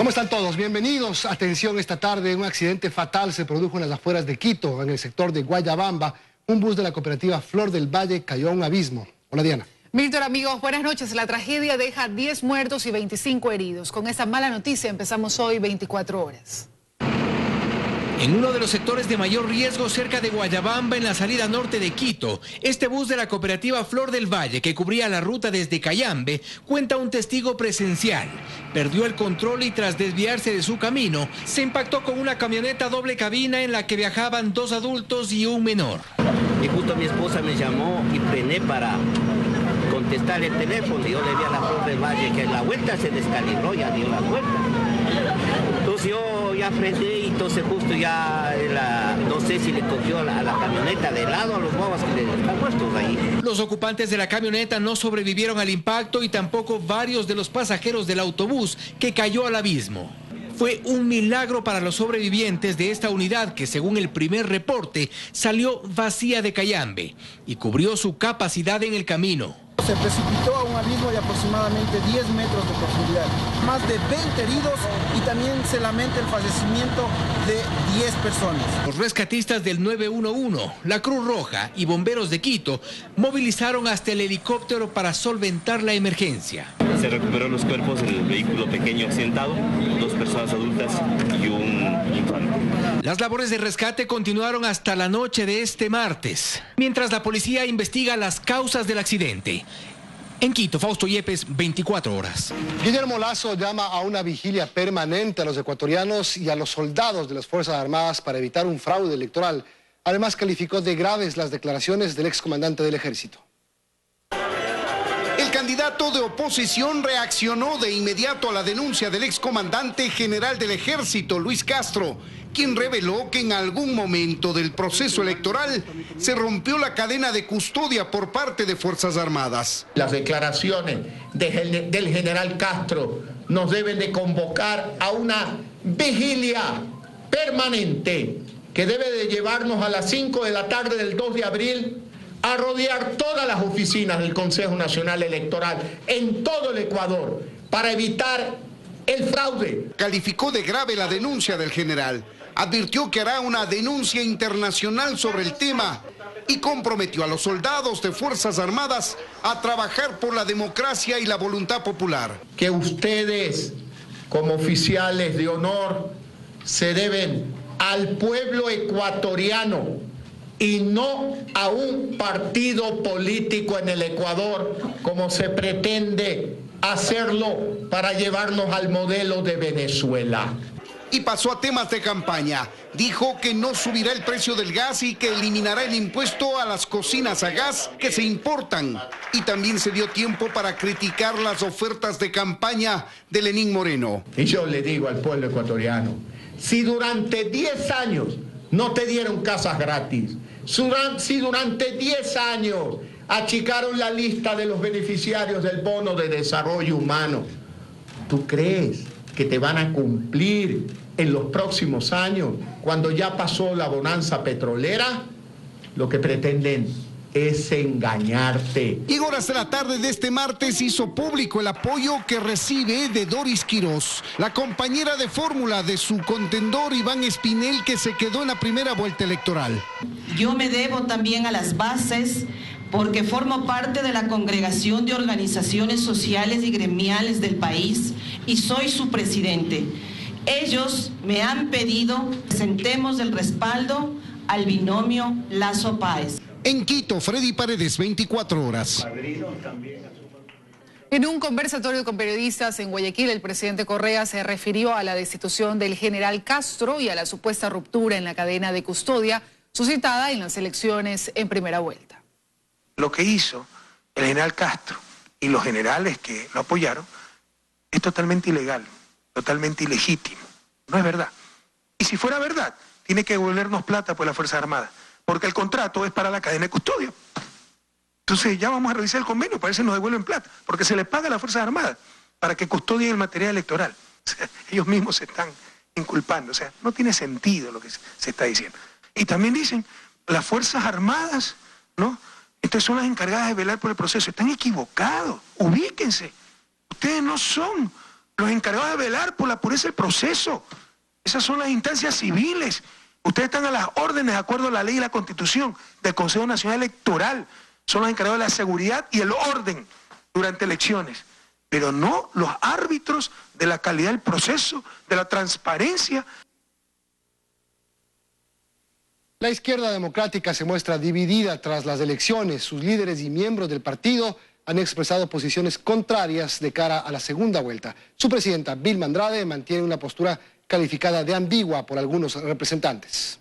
¿Cómo están todos? Bienvenidos. Atención, esta tarde un accidente fatal se produjo en las afueras de Quito, en el sector de Guayabamba. Un bus de la cooperativa Flor del Valle cayó a un abismo. Hola, Diana. Milton, amigos, buenas noches. La tragedia deja 10 muertos y 25 heridos. Con esta mala noticia empezamos hoy 24 horas. En uno de los sectores de mayor riesgo cerca de Guayabamba, en la salida norte de Quito, este bus de la cooperativa Flor del Valle, que cubría la ruta desde Cayambe, cuenta un testigo presencial. Perdió el control y tras desviarse de su camino, se impactó con una camioneta doble cabina en la que viajaban 2 adultos y un menor. Y justo mi esposa me llamó y frené para contestar el teléfono. Yo le vi a la Flor del Valle que la vuelta se descalibró, ya dio la vuelta. Entonces yo ya frené y entonces justo ya no sé si le cogió a la camioneta de lado a los guaguas que le están puestos ahí. Los ocupantes de la camioneta no sobrevivieron al impacto y tampoco varios de los pasajeros del autobús que cayó al abismo. Fue un milagro para los sobrevivientes de esta unidad que, según el primer reporte, salió vacía de Cayambe y cubrió su capacidad en el camino. Se precipitó a un abismo de aproximadamente 10 metros de profundidad. Más de 20 heridos y también se lamenta el fallecimiento de 10 personas. Los rescatistas del 911, la Cruz Roja y bomberos de Quito movilizaron hasta el helicóptero para solventar la emergencia. Se recuperó los cuerpos del vehículo pequeño accidentado, 2 personas adultas y un infante. Las labores de rescate continuaron hasta la noche de este martes, mientras la policía investiga las causas del accidente. En Quito, Fausto Yepes, 24 horas. Guillermo Lasso llama a una vigilia permanente a los ecuatorianos y a los soldados de las Fuerzas Armadas para evitar un fraude electoral. Además, calificó de graves las declaraciones del excomandante del Ejército. El candidato de oposición reaccionó de inmediato a la denuncia del excomandante general del Ejército, Luis Castro, quien reveló que en algún momento del proceso electoral se rompió la cadena de custodia por parte de Fuerzas Armadas. Las declaraciones del general Castro nos deben de convocar a una vigilia permanente que debe de llevarnos a las 5 de la tarde del 2 de abril a rodear todas las oficinas del Consejo Nacional Electoral en todo el Ecuador para evitar el fraude. Calificó de grave la denuncia del general, advirtió que hará una denuncia internacional sobre el tema y comprometió a los soldados de Fuerzas Armadas a trabajar por la democracia y la voluntad popular. Que ustedes, como oficiales de honor, se deben al pueblo ecuatoriano y no a un partido político en el Ecuador, como se pretende hacerlo para llevarnos al modelo de Venezuela. Y pasó a temas de campaña. Dijo que no subirá el precio del gas y que eliminará el impuesto a las cocinas a gas que se importan. Y también se dio tiempo para criticar las ofertas de campaña de Lenín Moreno. Y yo le digo al pueblo ecuatoriano, si durante 10 años no te dieron casas gratis, si durante 10 años achicaron la lista de los beneficiarios del bono de desarrollo humano, ¿tú crees que te van a cumplir en los próximos años, cuando ya pasó la bonanza petrolera? Lo que pretenden es engañarte. Y en horas de la tarde de este martes hizo público el apoyo que recibe de Doris Quirós, la compañera de fórmula de su contendor Iván Espinel, que se quedó en la primera vuelta electoral. Yo me debo también a las bases porque formo parte de la Congregación de Organizaciones Sociales y Gremiales del país y soy su presidente. Ellos me han pedido que presentemos el respaldo al binomio Lasso Páez. En Quito, Freddy Paredes, 24 horas. En un conversatorio con periodistas en Guayaquil, el presidente Correa se refirió a la destitución del general Castro y a la supuesta ruptura en la cadena de custodia suscitada en las elecciones en primera vuelta. Lo que hizo el general Castro y los generales que lo apoyaron es totalmente ilegal, totalmente ilegítimo. No es verdad. Y si fuera verdad, tiene que devolvernos plata por la Fuerza Armada, porque el contrato es para la cadena de custodia. Entonces ya vamos a revisar el convenio, para ver si nos devuelven plata, porque se les paga a las Fuerzas Armadas para que custodien el material electoral. O sea, ellos mismos se están inculpando, o sea, no tiene sentido lo que se está diciendo. Y también dicen, las Fuerzas Armadas, ¿no? Entonces son las encargadas de velar por el proceso. Están equivocados, ubíquense. Ustedes no son Los encargados de velar por la pureza del proceso. Esas son las instancias civiles. Ustedes están a las órdenes, de acuerdo a la ley y la Constitución, del Consejo Nacional Electoral. Son los encargados de la seguridad y el orden durante elecciones. Pero no los árbitros de la calidad del proceso, de la transparencia. La izquierda democrática se muestra dividida tras las elecciones. Sus líderes y miembros del partido han expresado posiciones contrarias de cara a la segunda vuelta. Su presidenta, Vilma Andrade, mantiene una postura calificada de ambigua por algunos representantes.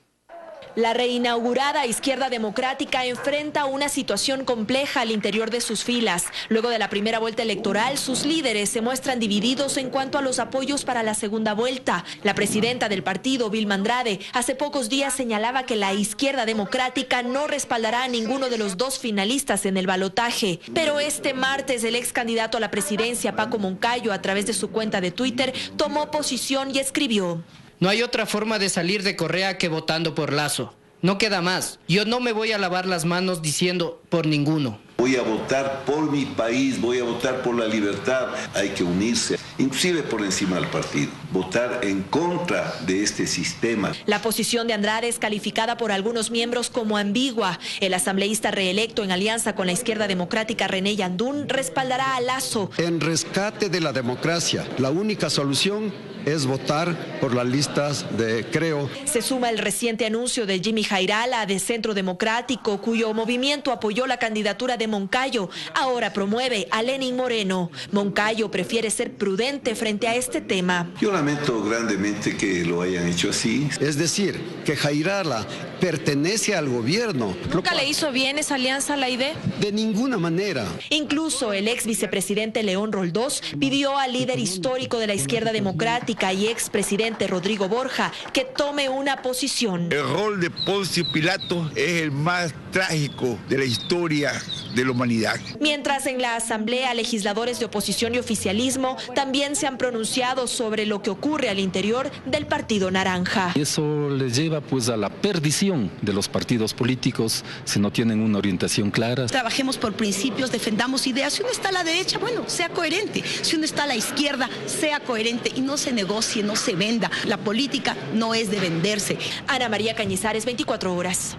La reinaugurada izquierda democrática enfrenta una situación compleja al interior de sus filas. Luego de la primera vuelta electoral, sus líderes se muestran divididos en cuanto a los apoyos para la segunda vuelta. La presidenta del partido, Vilma Andrade, hace pocos días señalaba que la izquierda democrática no respaldará a ninguno de los dos finalistas en el balotaje. Pero este martes, el ex candidato a la presidencia, Paco Moncayo, a través de su cuenta de Twitter, tomó posición y escribió: no hay otra forma de salir de Correa que votando por Lasso. No queda más. Yo no me voy a lavar las manos diciendo por ninguno. Voy a votar por mi país, voy a votar por la libertad. Hay que unirse, inclusive por encima del partido. Votar en contra de este sistema. La posición de Andrade es calificada por algunos miembros como ambigua. El asambleísta reelecto en alianza con la izquierda democrática, René Yandún, respaldará a Lasso. En rescate de la democracia, la única solución es votar por las listas de Creo. Se suma el reciente anuncio de Jimmy Jairala de Centro Democrático, cuyo movimiento apoyó la candidatura de Moncayo. Ahora promueve a Lenín Moreno. Moncayo prefiere ser prudente frente a este tema. Yo lamento grandemente que lo hayan hecho así. Es decir, que Jairala pertenece al gobierno. ¿Nunca le hizo bien esa alianza a la ID? De ninguna manera. Incluso el ex vicepresidente León Roldós pidió al líder histórico de la izquierda democrática y expresidente Rodrigo Borja que tome una posición. El rol de Poncio Pilato es el más trágico de la historia de la humanidad. Mientras en la Asamblea, legisladores de oposición y oficialismo también se han pronunciado sobre lo que ocurre al interior del Partido Naranja. Eso les lleva pues a la perdición de los partidos políticos si no tienen una orientación clara. Trabajemos por principios, defendamos ideas. Si uno está a la derecha, bueno, sea coherente. Si uno está a la izquierda, sea coherente y no se negocie, no se venda. La política no es de venderse. Ana María Cañizares, 24 horas.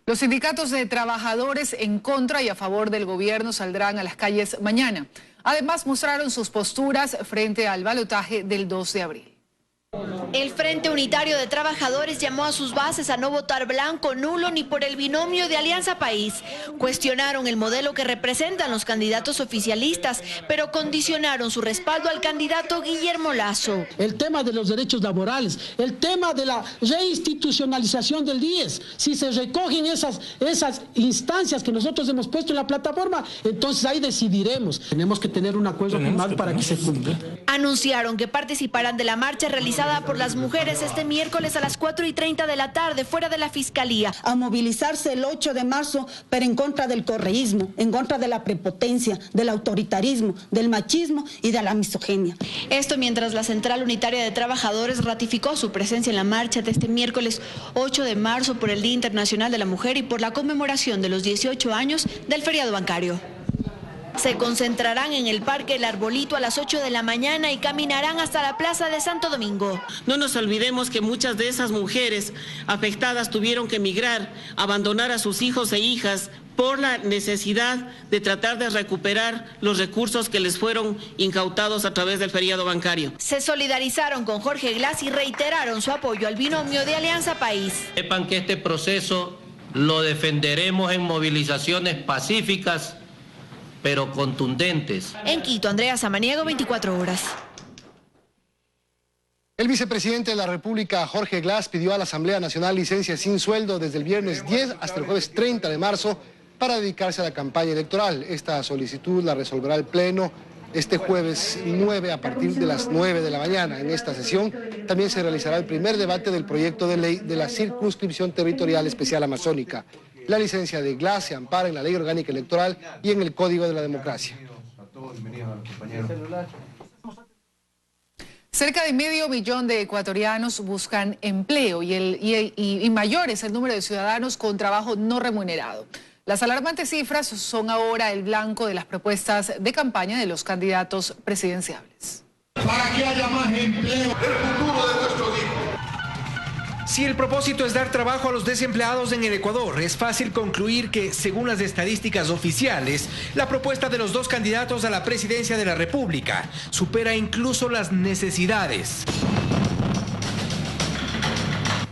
Los sindicatos de trabajadores en contra y a favor del gobierno saldrán a las calles mañana. Además, mostraron sus posturas frente al balotaje del 2 de abril. El Frente Unitario de Trabajadores llamó a sus bases a no votar blanco, nulo ni por el binomio de Alianza País. Cuestionaron el modelo que representan los candidatos oficialistas, pero condicionaron su respaldo al candidato Guillermo Lasso. El tema de los derechos laborales, el tema de la reinstitucionalización del IES. Si se recogen esas instancias que nosotros hemos puesto en la plataforma, entonces ahí decidiremos. Tenemos que tener un acuerdo firmado para que se cumpla. Anunciaron que participarán de la marcha realizada por las mujeres este miércoles a las 4:30 de la tarde fuera de la Fiscalía. A movilizarse el 8 de marzo, pero en contra del correísmo, en contra de la prepotencia, del autoritarismo, del machismo y de la misoginia. Esto mientras la Central Unitaria de Trabajadores ratificó su presencia en la marcha de este miércoles 8 de marzo por el Día Internacional de la Mujer y por la conmemoración de los 18 años del feriado bancario. Se concentrarán en el Parque El Arbolito a las 8 de la mañana y caminarán hasta la Plaza de Santo Domingo. No nos olvidemos que muchas de esas mujeres afectadas tuvieron que emigrar, abandonar a sus hijos e hijas por la necesidad de tratar de recuperar los recursos que les fueron incautados a través del feriado bancario. Se solidarizaron con Jorge Glass y reiteraron su apoyo al binomio de Alianza País. Sepan que este proceso lo defenderemos en movilizaciones pacíficas, pero contundentes. En Quito, Andrea Samaniego, 24 horas. El vicepresidente de la República, Jorge Glass, pidió a la Asamblea Nacional licencia sin sueldo desde el viernes 10 hasta el jueves 30 de marzo para dedicarse a la campaña electoral. Esta solicitud la resolverá el Pleno este jueves 9 a partir de las 9 de la mañana. En esta sesión también se realizará el primer debate del proyecto de ley de la circunscripción territorial especial amazónica. La licencia de Glass se ampara en la Ley Orgánica Electoral y en el Código de la Democracia. Cerca de 500 000 de ecuatorianos buscan empleo y mayor es el número de ciudadanos con trabajo no remunerado. Las alarmantes cifras son ahora el blanco de las propuestas de campaña de los candidatos presidenciables. Para que haya más empleo, el futuro de nuestros hijos. Si el propósito es dar trabajo a los desempleados en el Ecuador, es fácil concluir que, según las estadísticas oficiales, la propuesta de los dos candidatos a la presidencia de la República supera incluso las necesidades.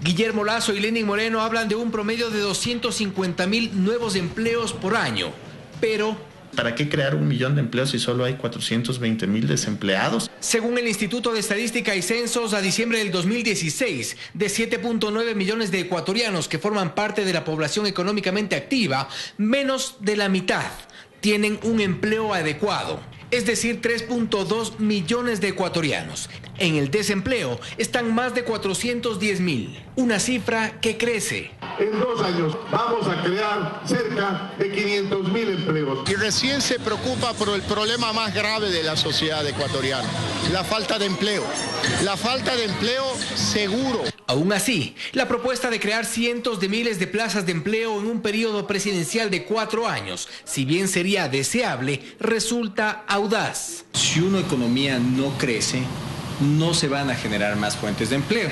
Guillermo Lazo y Lenín Moreno hablan de un promedio de 250,000 nuevos empleos por año, pero ¿para qué crear 1 millón de empleos si solo hay 420,000 desempleados? Según el Instituto de Estadística y Censos, a diciembre del 2016, de 7.9 millones de ecuatorianos que forman parte de la población económicamente activa, menos de la mitad tienen un empleo adecuado. Es decir, 3.2 millones de ecuatorianos. En el desempleo están más de 410,000, una cifra que crece. En 2 años vamos a crear cerca de 500,000 empleos. Y recién se preocupa por el problema más grave de la sociedad ecuatoriana, la falta de empleo. La falta de empleo seguro. Aún así, la propuesta de crear cientos de miles de plazas de empleo en un periodo presidencial de 4 años, si bien sería deseable, resulta audaz. Si una economía no crece, no se van a generar más fuentes de empleo.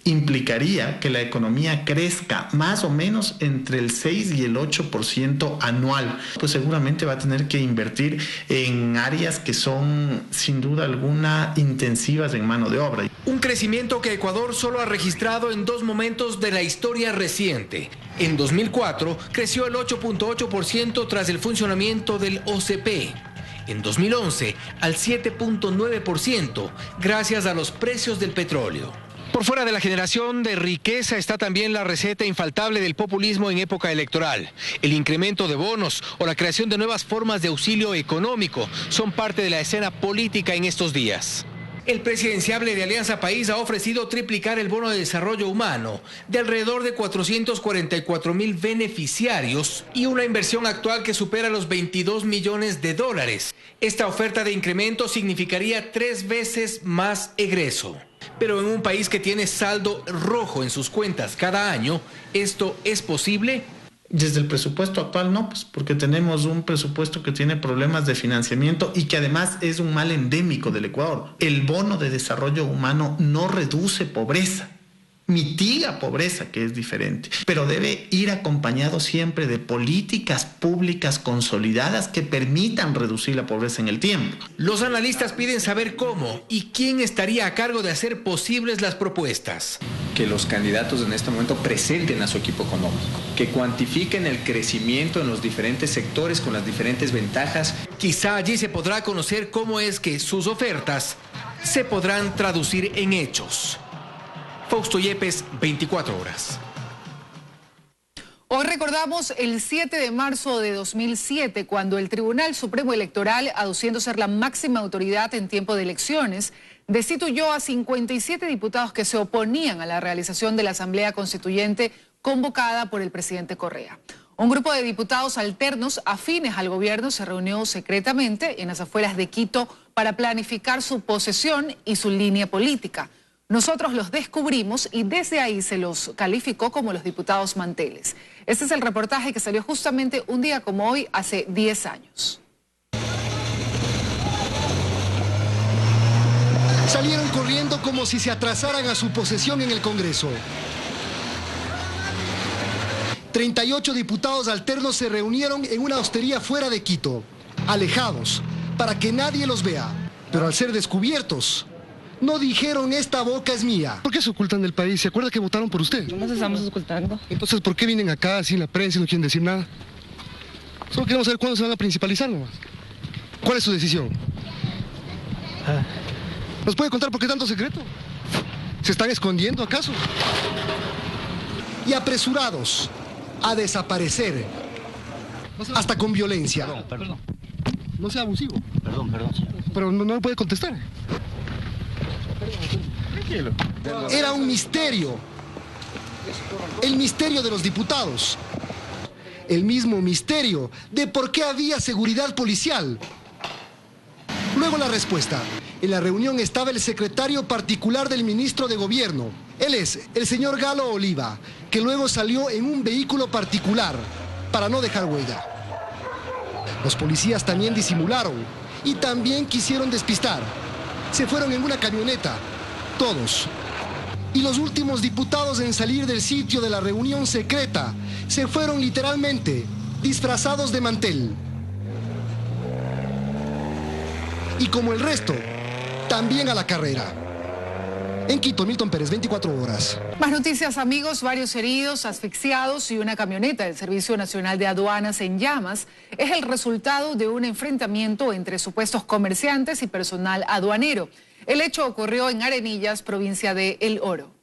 Implicaría que la economía crezca más o menos entre el 6 y el 8% anual. Pues seguramente va a tener que invertir en áreas que son, sin duda alguna, intensivas en mano de obra. Un crecimiento que Ecuador solo ha registrado en 2 momentos de la historia reciente. En 2004 creció el 8.8% tras el funcionamiento del OCP. En 2011 al 7.9% gracias a los precios del petróleo. Por fuera de la generación de riqueza está también la receta infaltable del populismo en época electoral. El incremento de bonos o la creación de nuevas formas de auxilio económico son parte de la escena política en estos días. El presidenciable de Alianza País ha ofrecido triplicar el bono de desarrollo humano de alrededor de 444,000 beneficiarios y una inversión actual que supera los $22 millones. Esta oferta de incremento significaría 3 veces más egreso. Pero en un país que tiene saldo rojo en sus cuentas cada año, ¿esto es posible? Desde el presupuesto actual no, pues porque tenemos un presupuesto que tiene problemas de financiamiento y que además es un mal endémico del Ecuador. El bono de desarrollo humano no reduce pobreza, mitiga pobreza, que es diferente, pero debe ir acompañado siempre de políticas públicas consolidadas que permitan reducir la pobreza en el tiempo. Los analistas piden saber cómo y quién estaría a cargo de hacer posibles las propuestas. Que los candidatos en este momento presenten a su equipo económico, que cuantifiquen el crecimiento en los diferentes sectores con las diferentes ventajas. Quizá allí se podrá conocer cómo es que sus ofertas se podrán traducir en hechos. Fausto Yepes, 24 horas. Hoy recordamos el 7 de marzo de 2007, cuando el Tribunal Supremo Electoral, aduciendo ser la máxima autoridad en tiempo de elecciones, destituyó a 57 diputados que se oponían a la realización de la Asamblea Constituyente convocada por el presidente Correa. Un grupo de diputados alternos afines al gobierno se reunió secretamente en las afueras de Quito para planificar su posesión y su línea política. Nosotros los descubrimos y desde ahí se los calificó como los diputados manteles. Este es el reportaje que salió justamente un día como hoy, hace 10 años. Salieron corriendo como si se atrasaran a su posesión en el Congreso. 38 diputados alternos se reunieron en una hostería fuera de Quito, alejados, para que nadie los vea. Pero al ser descubiertos, no dijeron esta boca es mía. ¿Por qué se ocultan del país? ¿Se acuerda que votaron por usted? No nos estamos ocultando. Entonces, ¿por qué vienen acá sin la prensa y no quieren decir nada? Solo queremos saber cuándo se van a principalizar nomás. ¿Cuál es su decisión? ¿Nos puede contar por qué tanto secreto? ¿Se están escondiendo acaso? Y apresurados a desaparecer, hasta con violencia. Perdón. No sea abusivo. Perdón. Pero no puede contestar. Tranquilo. Era un misterio. El misterio de los diputados. El mismo misterio de por qué había seguridad policial. Luego la respuesta. En la reunión estaba el secretario particular del ministro de Gobierno. Él es el señor Galo Oliva, que luego salió en un vehículo particular para no dejar huella. Los policías también disimularon y también quisieron despistar. Se fueron en una camioneta, todos. Y los últimos diputados en salir del sitio de la reunión secreta se fueron literalmente disfrazados de mantel. Y como el resto, también a la carrera. En Quito, Milton Pérez, 24 horas. Más noticias, amigos. Varios heridos, asfixiados y una camioneta del Servicio Nacional de Aduanas en llamas es el resultado de un enfrentamiento entre supuestos comerciantes y personal aduanero. El hecho ocurrió en Arenillas, provincia de El Oro.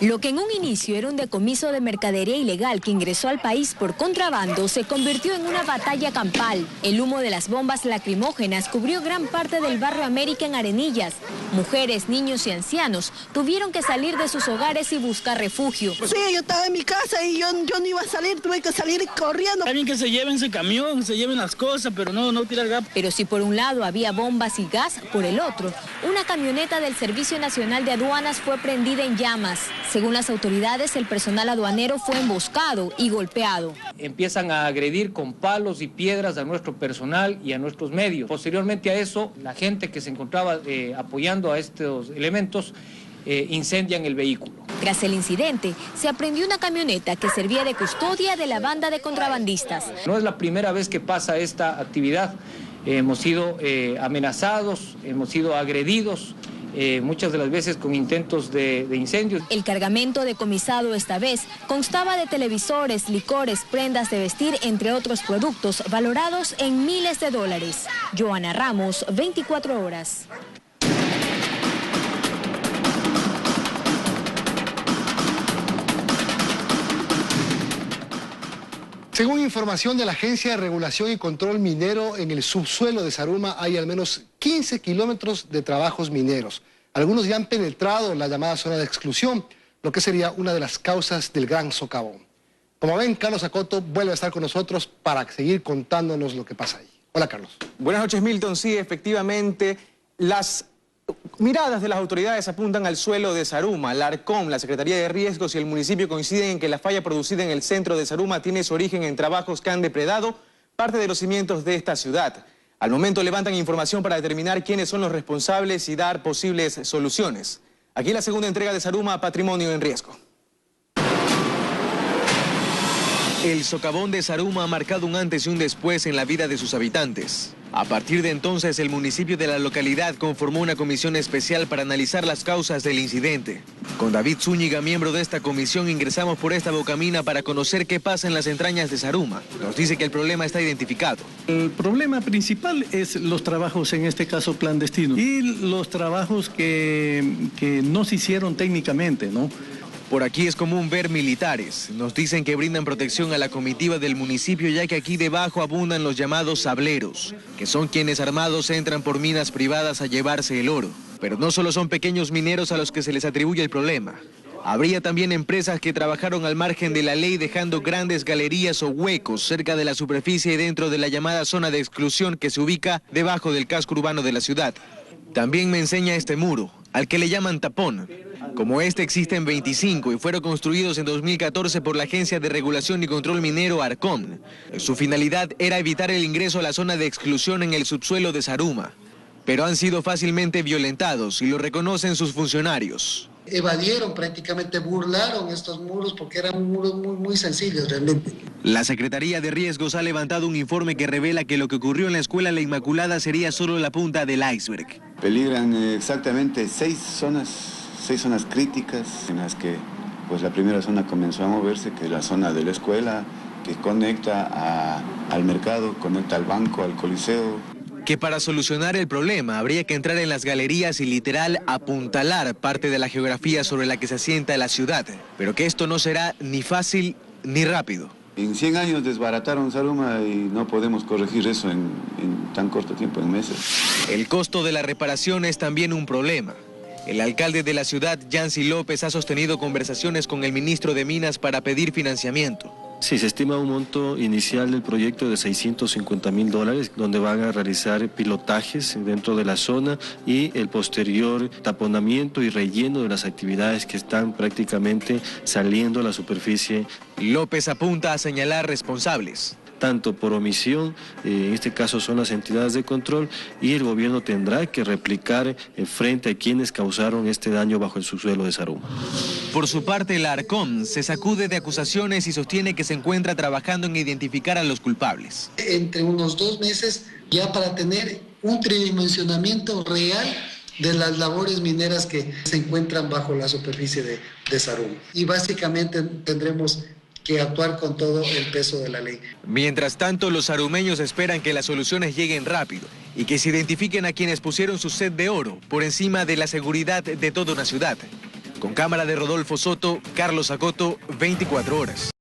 Lo que en un inicio era un decomiso de mercadería ilegal que ingresó al país por contrabando se convirtió en una batalla campal. El humo de las bombas lacrimógenas cubrió gran parte del barrio América en Arenillas. Mujeres, niños y ancianos tuvieron que salir de sus hogares y buscar refugio. Sí, yo estaba en mi casa y yo no iba a salir, tuve que salir corriendo. Está bien que se lleven ese camión, se lleven las cosas, pero no tirar gas. Pero si por un lado había bombas y gas, por el otro, una camioneta del Servicio Nacional de Aduanas fue prendida en llamas. Según las autoridades, el personal aduanero fue emboscado y golpeado. Empiezan a agredir con palos y piedras a nuestro personal y a nuestros medios. Posteriormente a eso, la gente que se encontraba apoyando a estos elementos incendian el vehículo. Tras el incidente, se aprehendió una camioneta que servía de custodia de la banda de contrabandistas. No es la primera vez que pasa esta actividad. Hemos sido amenazados, hemos sido agredidos. Muchas de las veces con intentos de incendios. El cargamento decomisado esta vez constaba de televisores, licores, prendas de vestir, entre otros productos valorados en miles de dólares. Joana Ramos, 24 horas. Según información de la Agencia de Regulación y Control Minero, en el subsuelo de Zaruma hay al menos 15 kilómetros de trabajos mineros. Algunos ya han penetrado la llamada zona de exclusión, lo que sería una de las causas del gran socavón. Como ven, Carlos Acoto vuelve a estar con nosotros para seguir contándonos lo que pasa ahí. Hola, Carlos. Buenas noches, Milton. Sí, efectivamente, las miradas de las autoridades apuntan al suelo de Zaruma. La ARCOM, la Secretaría de Riesgos y el municipio coinciden en que la falla producida en el centro de Zaruma tiene su origen en trabajos que han depredado parte de los cimientos de esta ciudad. Al momento levantan información para determinar quiénes son los responsables y dar posibles soluciones. Aquí la segunda entrega de Zaruma, Patrimonio en Riesgo. El socavón de Zaruma ha marcado un antes y un después en la vida de sus habitantes. A partir de entonces, el municipio de la localidad conformó una comisión especial para analizar las causas del incidente. Con David Zúñiga, miembro de esta comisión, ingresamos por esta bocamina para conocer qué pasa en las entrañas de Zaruma. Nos dice que el problema está identificado. El problema principal es los trabajos, en este caso clandestinos, y los trabajos que no se hicieron técnicamente, ¿no? Por aquí es común ver militares. Nos dicen que brindan protección a la comitiva del municipio, ya que aquí debajo abundan los llamados sableros, que son quienes armados entran por minas privadas a llevarse el oro. Pero no solo son pequeños mineros a los que se les atribuye el problema. Habría también empresas que trabajaron al margen de la ley, dejando grandes galerías o huecos cerca de la superficie dentro de la llamada zona de exclusión que se ubica debajo del casco urbano de la ciudad. También me enseña este muro, al que le llaman tapón. Como este existen 25 y fueron construidos en 2014 por la Agencia de Regulación y Control Minero ARCOM. Su finalidad era evitar el ingreso a la zona de exclusión en el subsuelo de Zaruma. Pero han sido fácilmente violentados y lo reconocen sus funcionarios. Evadieron, prácticamente burlaron estos muros porque eran muros muy sencillos realmente. La Secretaría de Riesgos ha levantado un informe que revela que lo que ocurrió en la escuela La Inmaculada sería solo la punta del iceberg. Peligran exactamente seis zonas críticas en las que pues la primera zona comenzó a moverse, que es la zona de la escuela, que conecta al mercado, conecta al banco, al coliseo. Que para solucionar el problema habría que entrar en las galerías y literal apuntalar parte de la geografía sobre la que se asienta la ciudad, pero que esto no será ni fácil ni rápido. En 100 años desbarataron Zaruma y no podemos corregir eso en tan corto tiempo, en meses. El costo de la reparación es también un problema. El alcalde de la ciudad, Yancy López, ha sostenido conversaciones con el ministro de Minas para pedir financiamiento. Sí, se estima un monto inicial del proyecto de $650.000, donde van a realizar pilotajes dentro de la zona y el posterior taponamiento y relleno de las actividades que están prácticamente saliendo a la superficie. López apunta a señalar responsables. Tanto por omisión, en este caso son las entidades de control, y el gobierno tendrá que replicar frente a quienes causaron este daño bajo el subsuelo de Sarum. Por su parte, el Arcom se sacude de acusaciones y sostiene que se encuentra trabajando en identificar a los culpables. Entre unos 2 meses ya para tener un tridimensionamiento real de las labores mineras que se encuentran bajo la superficie de Sarum. Y básicamente tendremos que actuar con todo el peso de la ley. Mientras tanto, los sarumeños esperan que las soluciones lleguen rápido y que se identifiquen a quienes pusieron su sed de oro por encima de la seguridad de toda una ciudad. Con cámara de Rodolfo Soto, Carlos Acoto, 24 horas.